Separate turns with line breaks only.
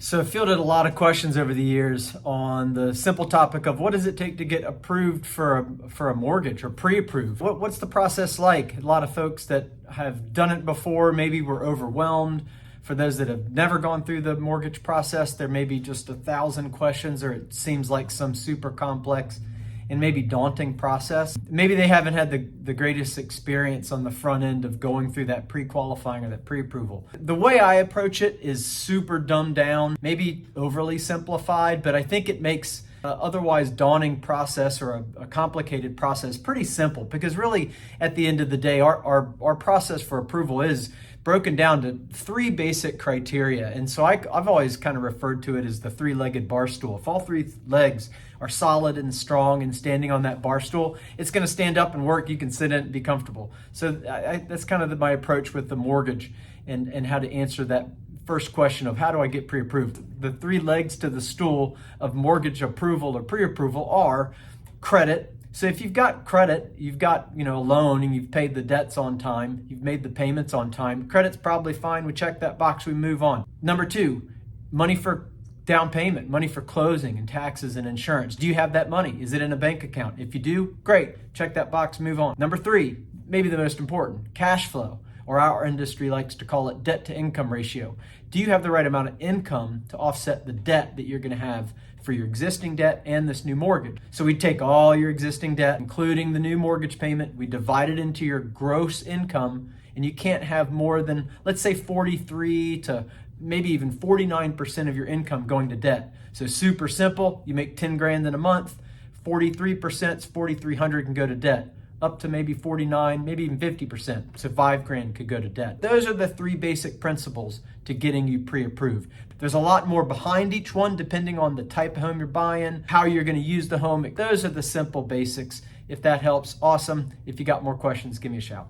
So I've fielded a lot of questions over the years on the simple topic of what does it take to get approved for a mortgage or pre-approved? What's the process like? A lot of folks that have done it before maybe were overwhelmed. For those that have never gone through the mortgage process, there may be just 1,000 questions, or it seems like some super complex and maybe daunting process. Maybe they haven't had the greatest experience on the front end of going through that pre-qualifying or that pre-approval. The way I approach it is super dumbed down, maybe overly simplified, but I think it makes otherwise daunting process or a complicated process pretty simple, because really at the end of the day, our process for approval is broken down to 3 basic criteria. And so I've always kind of referred to it as the 3-legged bar stool. If all 3 legs are solid and strong and standing on that bar stool, it's going to stand up and work. You can sit in it and be comfortable. So that's kind of my approach with the mortgage and how to answer that first question of how do I get pre-approved. The 3 legs to the stool of mortgage approval or pre-approval are credit. So if you've got credit, you've got a loan and you've paid the debts on time, you've made the payments on time, credit's probably fine. We check that box, we move on. Number 2, money for down payment, money for closing and taxes and insurance. Do you have that money? Is it in a bank account? If you do, great. Check that box, move on. Number 3, maybe the most important, cash flow, or our industry likes to call it debt to income ratio. Do you have the right amount of income to offset the debt that you're going to have for your existing debt and this new mortgage? So we take all your existing debt, including the new mortgage payment, we divide it into your gross income, and you can't have more than, let's say, 43 to maybe even 49% of your income going to debt. So super simple, you make 10 grand in a month, 43% is 4,300 can go to debt. Up to maybe 49, maybe even 50%. So 5 grand could go to debt. Those are the 3 basic principles to getting you pre-approved. There's a lot more behind each one depending on the type of home you're buying, how you're going to use the home. Those are the simple basics. If that helps, awesome. If you got more questions, give me a shout.